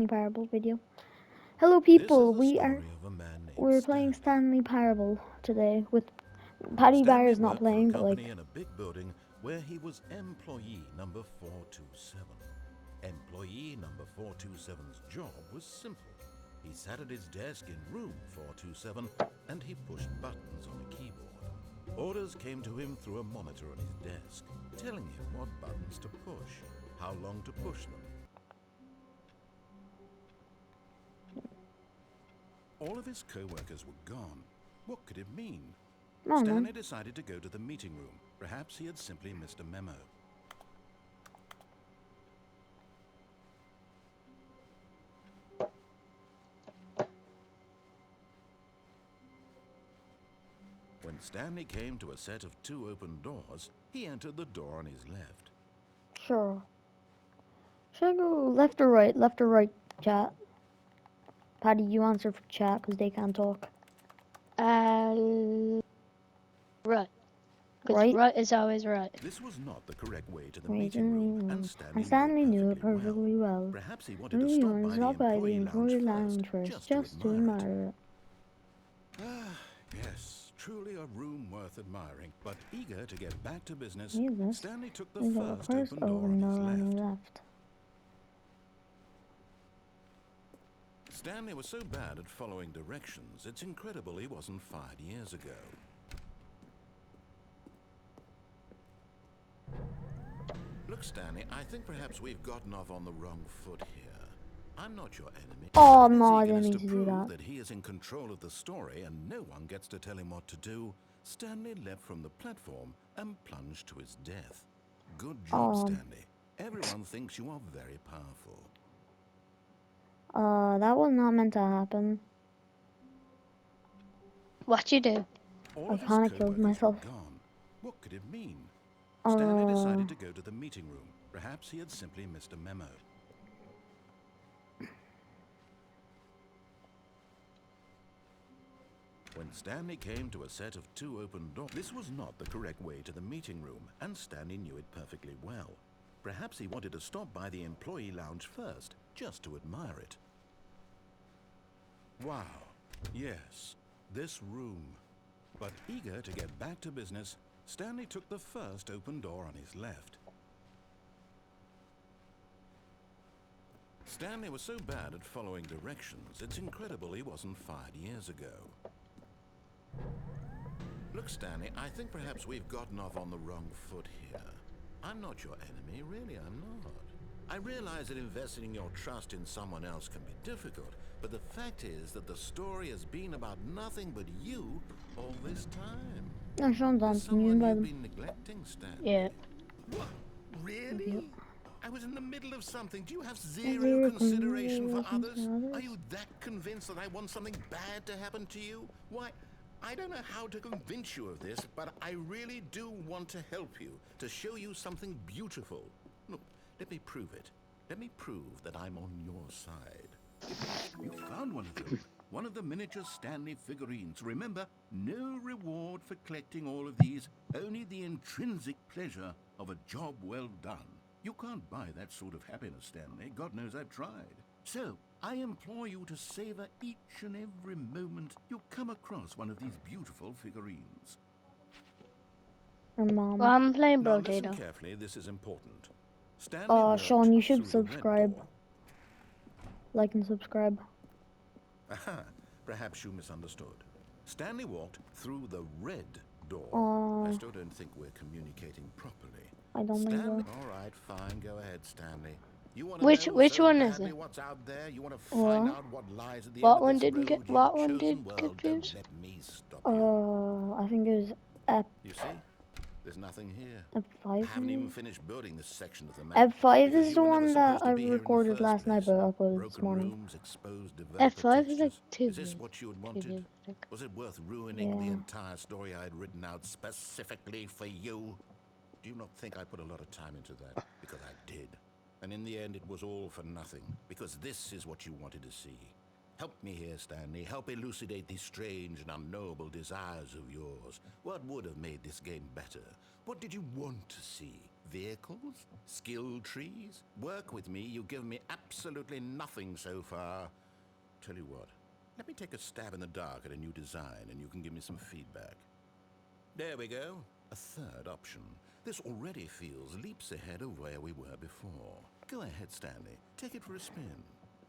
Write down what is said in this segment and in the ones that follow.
Parable video. Hello This is people, the story of a man named we're playing Stanley. Stanley Parable today with Patty Stanley Byers not worked for a playing, but company like in a big building where he was employee number 427. Employee number 427's job was simple. He sat at his desk in room 427 and he pushed buttons on a keyboard. Orders came to him through a monitor on his desk, telling him what buttons to push, how long to push them. All of his co-workers were gone. What could it mean? oh no. Stanley decided to go to the meeting room. Perhaps he had simply missed a memo. When Stanley came to a set of two open doors, he entered the door on his left. Sure. Should I go left or right? Left or right, chat? Patty, you answer for chat because they can't talk. Right. Because Right? right is always right. This was not the correct way to the Right, meeting room, and Stanley knew knew it it perfectly perfectly well. well. Perhaps he wanted to Maybe you stop want to by the stop by the employee employee lounge lounge first, first, just to admire it. Yes, truly a room worth admiring. But eager to get back to business, Yes, Stanley took the we got the first open door on his left. Stanley was so bad at following directions, it's incredible he wasn't fired years ago. Look, Stanley, I think perhaps we've gotten off on the wrong foot here. I'm not your enemy. Oh But in his no, I didn't eagerness mean to to do prove that. he is in control of the story and no one gets to tell him what to do, Stanley leapt from the platform and plunged to his death. Good job, Stanley. Everyone thinks you are very powerful. That was not meant to happen. What you do? All I of his kinda killed co-workers myself. were gone. What could it mean? Stanley decided to go to the meeting room. Perhaps he had simply missed a memo. When Stanley came to a set of two open doors, this was not the correct way to the meeting room, and Stanley knew it perfectly well. Perhaps he wanted to stop by the employee lounge first, just to admire it. Wow, yes, this room. But eager to get back to business, Stanley took the first open door on his left. Stanley was so bad at following directions, it's incredible he wasn't fired years ago. Look, Stanley, I think perhaps we've gotten off on the wrong foot here. I'm not your enemy, really, I'm not. I realize that investing your trust in someone else can be difficult, but the fact is that the story has been about nothing but you all this time. Ja, schon There's sonst nie someone bei you've dem. been neglecting, Stanley. Yeah. What? Really? Ja. I was in the middle of something. Do you have zero consideration for others? Are you that convinced that I want something bad to happen to you? Why, I don't know how to convince you of this, but I really do want to help you, to show you something beautiful. Look, let me prove it. Let me prove that I'm on your side. You found one of them. One of the miniature Stanley figurines. Remember, no reward for collecting all of these, only the intrinsic pleasure of a job well done. You can't buy that sort of happiness, Stanley. God knows I've tried. So, I implore you to savor each and every moment you come across one of these beautiful figurines. Her mom. Well, I'm playing Now listen Potato. carefully, this is important. Stanley walked Sean, you should through the red subscribe. door. Like and subscribe. Aha, perhaps you misunderstood. Stanley walked through the red door. I still don't think we're communicating properly. I don't think so. All right, fine, go ahead, Stanley. You want to Which know so one is badly it? what's out there? You want to find out what lies at the What end one of this didn't road? get? Your What one chosen did world. confuse? Don't let me stop you. I think it was You see, there's nothing here. F5. I haven't even finished building this section of the map. F5 because is you the were never one that supposed to I be here in the recorded first last night, place. but uploaded this Broken morning. rooms, exposed developer F5 is like textures. 2 Is this what you had wanted? Was it worth ruining the entire story I had written out specifically for you? Do you not think I put a lot of time into that? Because I did. And in the end, it was all for nothing. Because this is what you wanted to see. Help me here, Stanley. Help elucidate these strange and unknowable desires of yours. What would have made this game better? What did you want to see? Vehicles? Skill trees? Work with me, you've given me absolutely nothing so far. Tell you what, let me take a stab in the dark at a new design and you can give me some feedback. There we go. A third option. This already feels leaps ahead of where we were before. Go ahead, Stanley. Take it for a spin.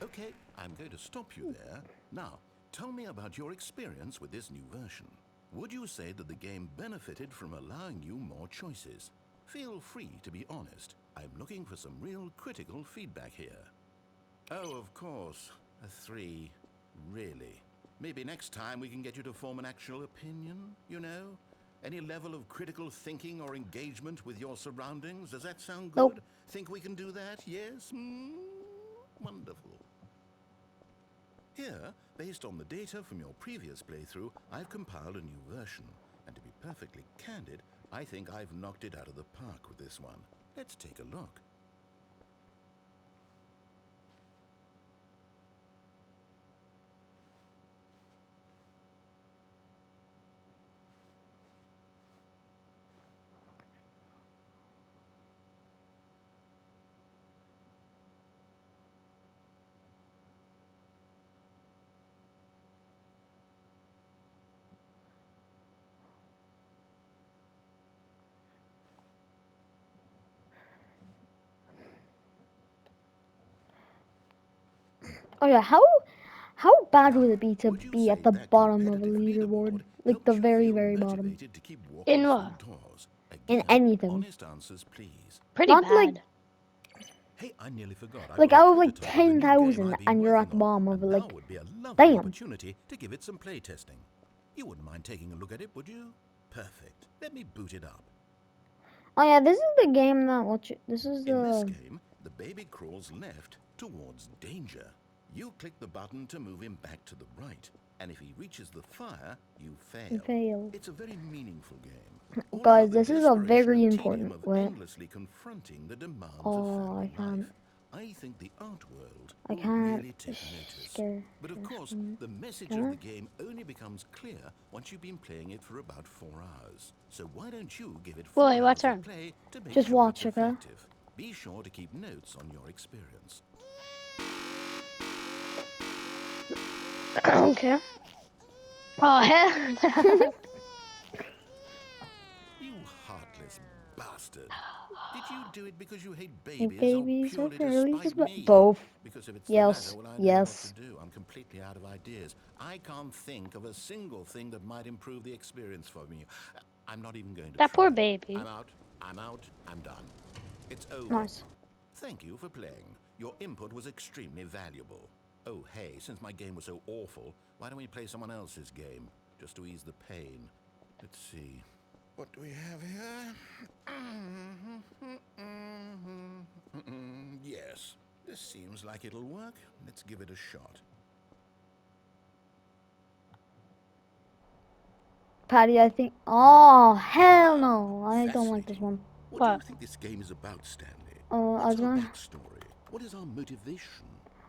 Okay, I'm going to stop you there. Now, tell me about your experience with this new version. Would you say that the game benefited from allowing you more choices? Feel free to be honest. I'm looking for some real critical feedback here. Oh, of course. A 3. Really? Maybe next time we can get you to form an actual opinion, you know? Any level of critical thinking or engagement with your surroundings? Does that sound good? Nope. Think we can do that? Yes? Wonderful. Here, based on the data from your previous playthrough, I've compiled a new version. And to be perfectly candid, I think I've knocked it out of the park with this one. Let's take a look. Oh yeah, how bad would it be to Would you be say at the that bottom of a competitive leaderboard? Like helped the you very, feel very bottom. motivated to keep walking In through what? doors? In Again, anything. honest answers, please. Pretty Not like bad. Hey, I nearly forgot. I've like got a out of like prototype of a new game 10,000 I've been and you're at working the on, bottom of and it, now like would be a lovely damn. opportunity to give it some play testing. You wouldn't mind taking a look at it, would you? Perfect. Let me boot it up. Oh yeah, this is the game that this is In this the game, the baby crawls left towards danger. You click the button to move him back to the right, and if he reaches the fire, you fail. fail. It's a very meaningful game. All Guys, about the this is a desperation very and important tedium of way. endlessly confronting the demands of Oh, family I can't. life. I think the art world I will can't really take notice. scare. But of course, the message of the game only becomes clear once you've been playing it for about 4 hours. So why don't you give it 4 Boy, hours what's of wrong? play to make Just sure watch, it's okay? effective. Be sure to keep notes on your experience. Okay. Oh, hell. You heartless bastard. Did you do it because you hate Hey, babies, babies or are purely fairly to spite me? both. Because if it's Yes, the latter, well, I don't know what yes. to do. I'm completely out of ideas. I can't think of a single thing that might improve the experience for me. I'm not even going to That try. poor baby. I'm out. I'm done. It's over. Nice. Thank you for playing. Your input was extremely valuable. Oh, hey, since my game was so awful, why don't we play someone else's game, just to ease the pain? Let's see. What do we have here? Yes, this seems like it'll work. Let's give it a shot. Patty, I think. Oh hell no! I don't like this one. What do you What? think this game is about, Stanley? I What's was our gonna, backstory? What is our motivation?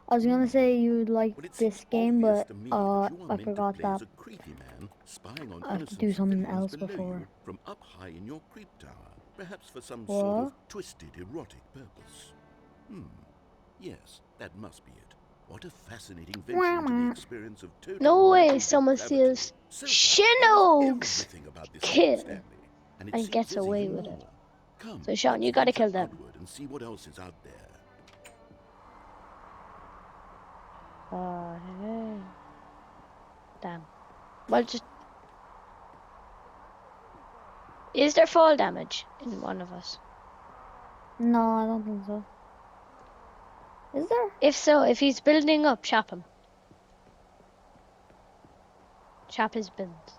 I was gonna say you'd like Well, it this seems game, obvious but to me that you are I meant to forgot play that as a creepy man spying on I have to innocent do something civilians else below before. you from up high in your creep tower, perhaps for some What? sort of twisted erotic purpose. Yes, that must be it. What a fascinating venture into the experience of total No way mental someone depravity. steals So far, I love Shinogs everything about this game, kid Stanley, and it and seems gets there's away even with it. more. Come, So Sean, let's you gotta venture kill them. outward and see what else is out there. Oh, damn. Well, just... Is there fall damage in one of us? No, I don't think so. Is there? If so, if he's building up, chop him. Chop his build.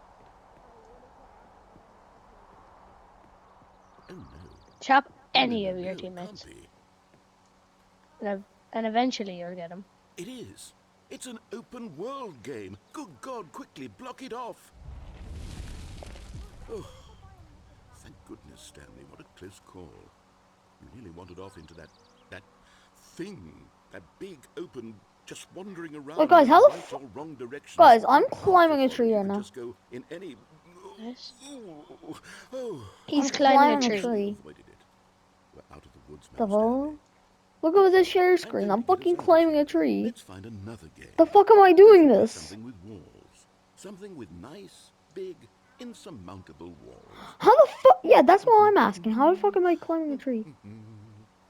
Oh no. Chop No, any no, of your no, it teammates. can't be. And eventually you'll get him. It is. It's an open world game. Good God, quickly block it off. Oh, thank goodness, Stanley. What a close call. You nearly wandered off into that thing. That big, open, just wandering around Wait, guys, in how the right or wrong directions. Guys, I'm No path climbing a to follow. tree You right could now. just go in any... Yes. Oh. He's I'm climbing a climbing a tree. tree. Avoided it. woodsman, The Stanley. hell? Look at this share I'm screen. going I'm to get us fucking out of climbing here. a tree. Let's find another game. The fuck am I doing this? Something with walls. Something with nice, big, insurmountable walls. How the fuck? Yeah, that's what I'm asking. How the fuck am I climbing a tree?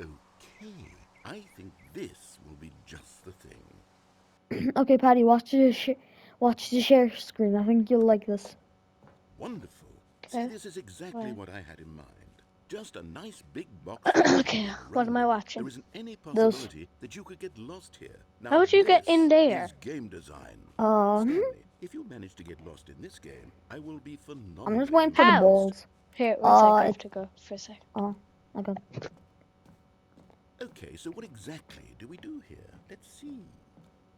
Okay, I think this will be just the thing. Okay, Patty, watch the share screen. I think you'll like this. Wonderful. See, Okay. this is exactly Right. what I had in mind. Just a nice big box with Okay, walls what am I around it. watching? There isn't any This. possibility that you could get lost here. Now, How would you get in this there? is game design. Um, Stanley, if you manage to get lost in this game, I will be phenomenally I'm just waiting for the How? balls. Here, one sec, I have to go for a sec. Oh, okay. Okay, so what exactly do we do here? Let's see.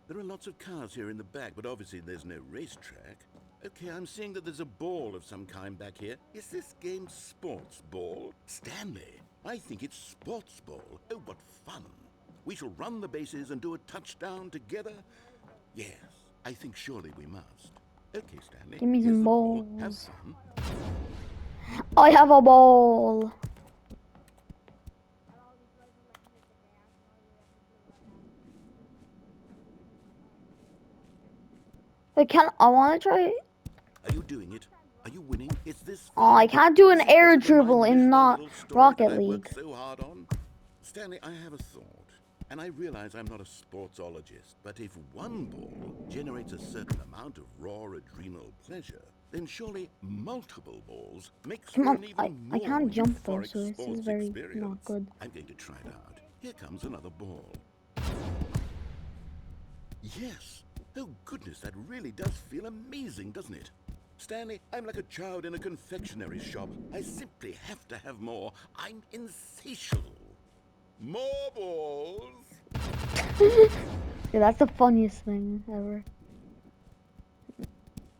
There are lots of cars here in the back, but obviously there's no racetrack. Okay, I'm seeing that there's a ball of some kind back here. Is this game sports ball? Stanley, I think it's sports ball. Oh, what fun. We shall run the bases and do a touchdown together. Yes, I think surely we must. Okay, Stanley, Give me here's some the ball. Have balls. fun. I have a ball. Wait, I want to try. Are you doing it? Are you winning? Is this Oh, I fun? can't do an Does it air better than my dribble in miserable not little story that Rocket I League. worked so hard on? Stanley, I have a thought, and I realize I'm not a sportsologist, but if one ball generates a certain amount of raw adrenal pleasure, then surely multiple balls makes Come for on, an even I more can't jump though, euphoric so this is sports very experience. not good. I'm going to try it out. Here comes another ball. Yes. Oh goodness, that really does feel amazing, doesn't it? Stanley, I'm like a child in a confectionery shop. I simply have to have more. I'm insatiable. More balls. Yeah, that's the funniest thing ever.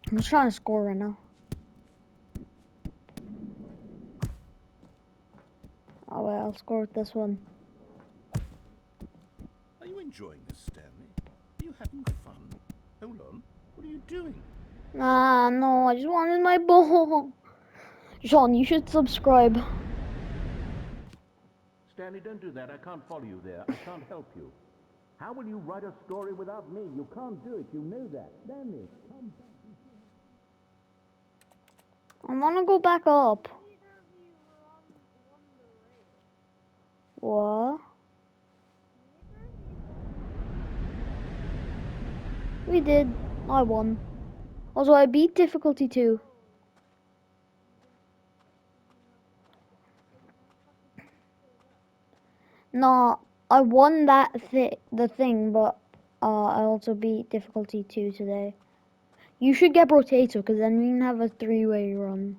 I'm just trying to score right now. Oh wait, I'll score with this one. Are you enjoying this, Stanley? Are you having fun? Hold on. What are you doing? Ah, no, I just wanted my ball. Sean, you should subscribe. Stanley, don't do that. I can't follow you there. I can't help you. How will you write a story without me? You can't do it. You know that. Stanley, come back. I want to go back up. What? We did. I won. Also, I beat difficulty 2. No, I won the thing, but I also beat difficulty 2 today. You should get potato, because then we can have a 3-way run.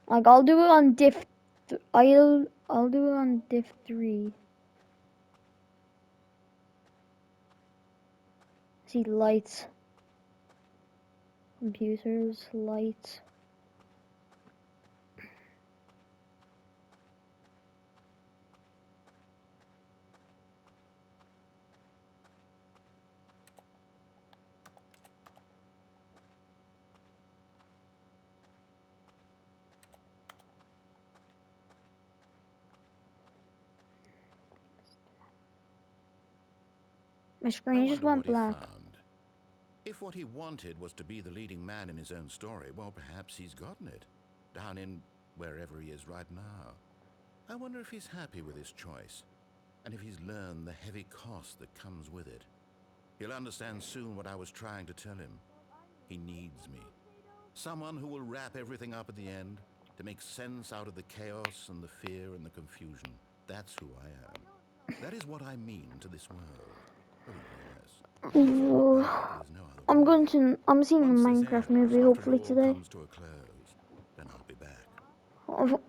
Like, I'll do it on I'll do it on diff 3. See, lights. Computers, lights. My I screen just wonder went what he black. found. If what he wanted was to be the leading man in his own story, well, perhaps he's gotten it. Down in wherever he is right now. I wonder if he's happy with his choice, and if he's learned the heavy cost that comes with it. He'll understand soon what I was trying to tell him. He needs me. Someone who will wrap everything up at the end, to make sense out of the chaos and the fear and the confusion. That's who I am. That is what I mean to this world. Oh, yes. Ooh. There's no other way. I'm seeing a Once this Minecraft ends, movie after it hopefully all today. comes to a close, then I'll be back.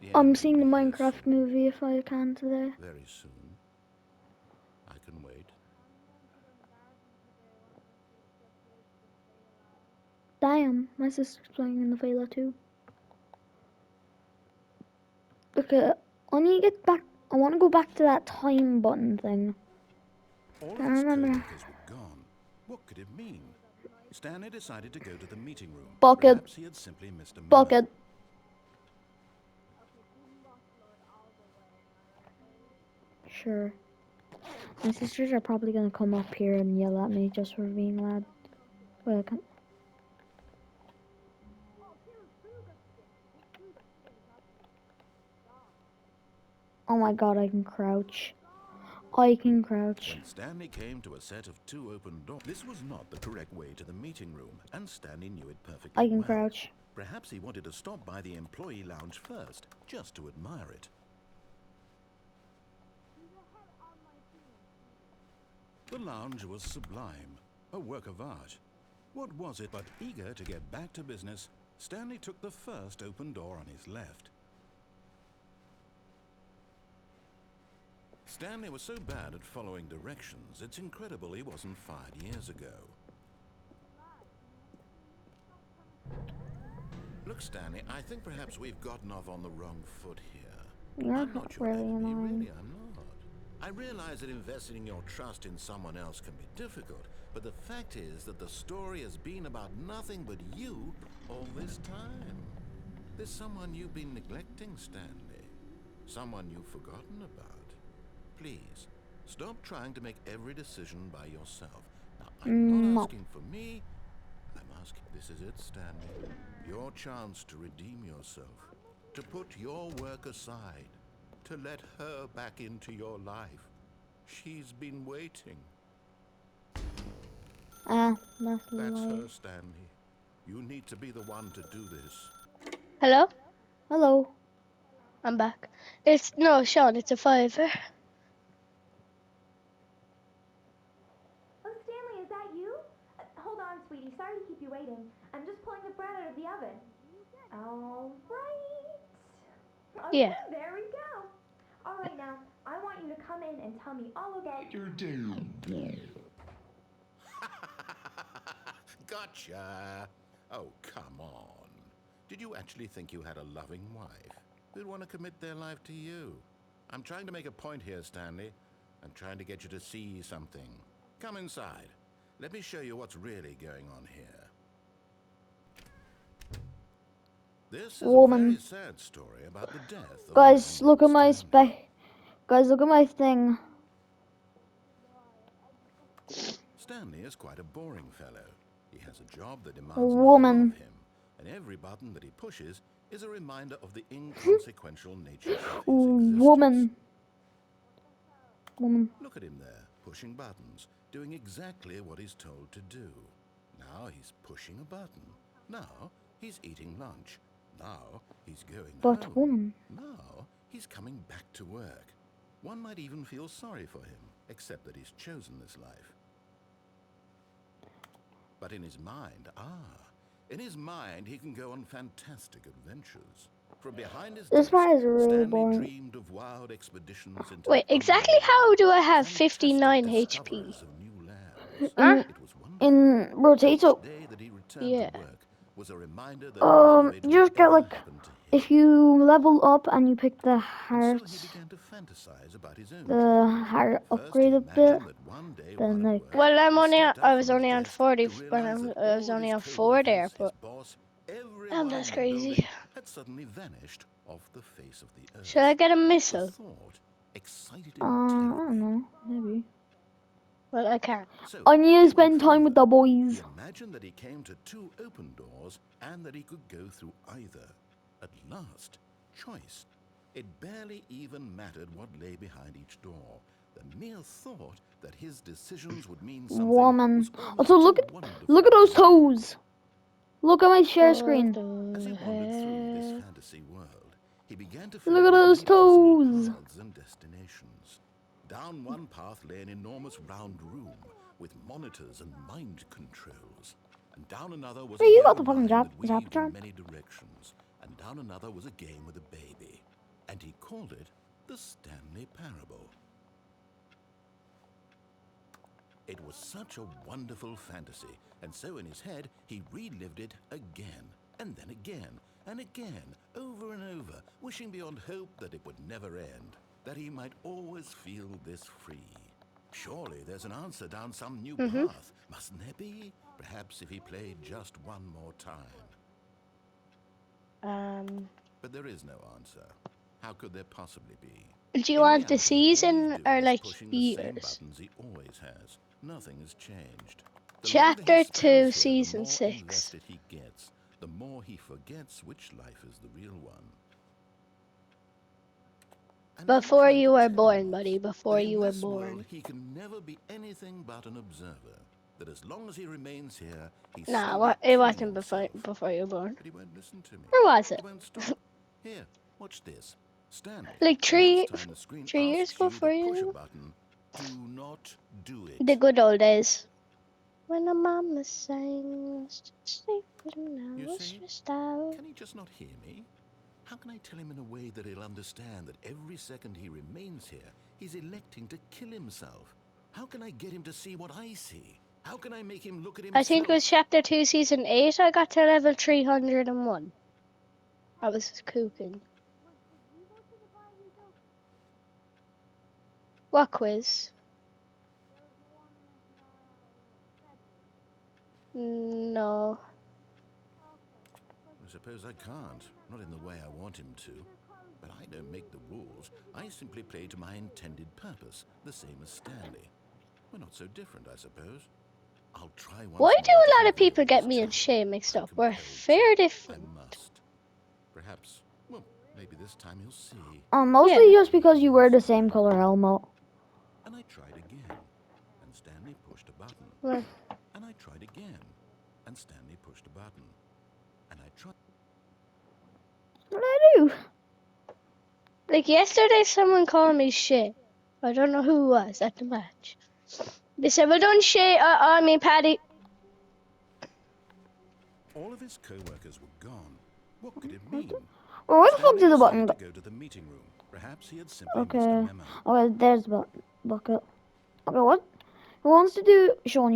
The I'm end seeing will the be here Minecraft soon. movie if I can today. Very soon. I can wait. Damn, my sister's playing in the Phala too. Okay, I need to get back. I want to go back to that time button thing. All I of his remember. co-workers were gone. What could it mean? Stanley decided to go to the meeting room. Bucket. Perhaps he had simply missed a memo. Bucket. Sure. My sisters are probably gonna come up here and yell at me just for being loud. Wait, I can't. Oh my god, I can crouch. I can crouch. When Stanley came to a set of 2 open doors, this was not the correct way to the meeting room, and Stanley knew it perfectly I can well. crouch. Perhaps he wanted to stop by the employee lounge first, just to admire it. The lounge was sublime, a work of art. What was it but eager to get back to business, Stanley took the first open door on his left. Stanley was so bad at following directions, it's incredible he wasn't fired years ago. Look, Stanley, I think perhaps we've gotten off on the wrong foot here. You're I'm not your really enemy, annoying. really, I'm not. I realize that investing your trust in someone else can be difficult, but the fact is that the story has been about nothing but you all this time. There's someone you've been neglecting, Stanley. Someone you've forgotten about. Please, stop trying to make every decision by yourself. Now, I'm not asking for me. I'm asking, this is it, Stanley. Your chance to redeem yourself. To put your work aside. To let her back into your life. She's been waiting. That's her, Stanley. You need to be the one to do this. Hello? Hello. I'm back. No, Sean, it's a 5. Oh, Stanley, is that you? Hold on, sweetie. Sorry to keep you waiting. I'm just pulling the bread out of the oven. All right. Okay, Yeah. there we go. All right, now, I want you to come in and tell me all about your day. Gotcha. Oh, come on. Did you actually think you had a loving wife who'd want to commit their life to you? I'm trying to make a point here, Stanley. I'm trying to get you to see something. Come inside. Let me show you what's really going on here. This is a very sad story about the death of Guys, look at my Stanley. Guys, look at my thing. Stanley is quite a boring fellow. He has a job that demands nothing of him, and every button that he pushes is a reminder of the inconsequential nature of his existence. Woman. Look at him there, pushing buttons, doing exactly what he's told to do. Now he's pushing a button. Now he's eating lunch. Now he's going home. Woman. Now he's coming back to work. One might even feel sorry for him, except that he's chosen this life. But in his mind, he can go on fantastic adventures. From behind his This desk, part is really Stanley boring. dreamed of wild expeditions into Wait, the exactly unknown, how do I have fantastic 59 HP? discoveries of new lands. Huh? It was wonderful. In Rotato. Each day that he returned Yeah. to work was a reminder that none of it You just would get ever like, happen to him. if you level up and you pick the And hearts, so he began to fantasize about his own the job. heart First, upgrade he a bit, imagined that one day then while at like, work, Well, he stepped I up was from his only on desk 40 to when realize that I was all only his on 4 there, coworkers, his but boss, everyone damn, that's in the crazy. building had suddenly vanished off the face of the earth. Should I get a The missile? thought excited I him don't terribly. know, maybe. Well, I can't. So, I need to he went spend time with further. the boys. He imagined that he came to 2 open doors and that he could go through either. At last, choice. It barely even mattered what lay behind each door. The mere thought that his decisions would mean something Woman. was almost Also, too look wonderful at those to believe. toes. Look at my share screen. As he What the wandered through this heck? fantasy world, he began to feel Look at that those he needed to see toes. paths and destinations. Down one path lay an enormous round room with monitors and mind controls. And down another was Hey, a you got yellow the fucking line that weaved Zapper in many directions. And down another was a game with a baby. And he called it the Stanley Parable. It was such a wonderful fantasy, and so in his head he relived it again, and then again, and again, over and over, wishing beyond hope that it would never end, that he might always feel this free. Surely there's an answer down some new path, mustn't there be? Perhaps if he played just one more time. But there is no answer. How could there possibly be? Do you In want the reality, all he's season doing or is like pushing the same years? buttons he always has. Nothing has changed. The longer Chapter he 2, spends here, the Season more 6. invested he gets. The more he forgets which life is the real one. And I'm Before trying you to were tell him born, this, buddy. that Before in you were this world born. he can never be anything but an observer. That as long as he remains here, he's Nah, slowly it killing wasn't himself. before you were born. But he won't listen to me. Or was it? He won't stop. Here, watch this. Stanley, Like the next time the screen 3 years asks you to before push a you? button, do not do The it. good old days. When the mama sang, sleep now, You was see, stressed out. can he just not hear me? How can I tell him in a way that he'll understand that every second he remains here, he's electing to kill himself? How can I get him to see what I see? How can I make him look at I think it was himself? chapter 2, season 8. I got to level 301. I was cooking. What quiz? No. I suppose I can't, not in the way I want him to. But I don't make the rules. I simply play to my intended purpose, the same as Stanley. We're not so different, I suppose. I'll try once Why more do a to lot of convey people what get he's me and telling Shay me. mixed I'm up? We're compelled fair to. I different. must. Perhaps, well, maybe this time he'll see. Mostly Yeah. just because you wear the same color helmet. And I tried again, and Stanley pushed a button. Well, And I tried again, and Stanley pushed a button. And I tried. What did I do? like yesterday, someone called me Shay. I don't know who it was at the match. They said, well done, Shay. I mean, Paddy. All of his co-workers were gone. What could it mean? Well, where the fuck Stanley did the decided button to go? go to the meeting room. Perhaps he had simply missed a Okay. memo. Okay, there's the bucket. Okay, what? Who wants to do Sean?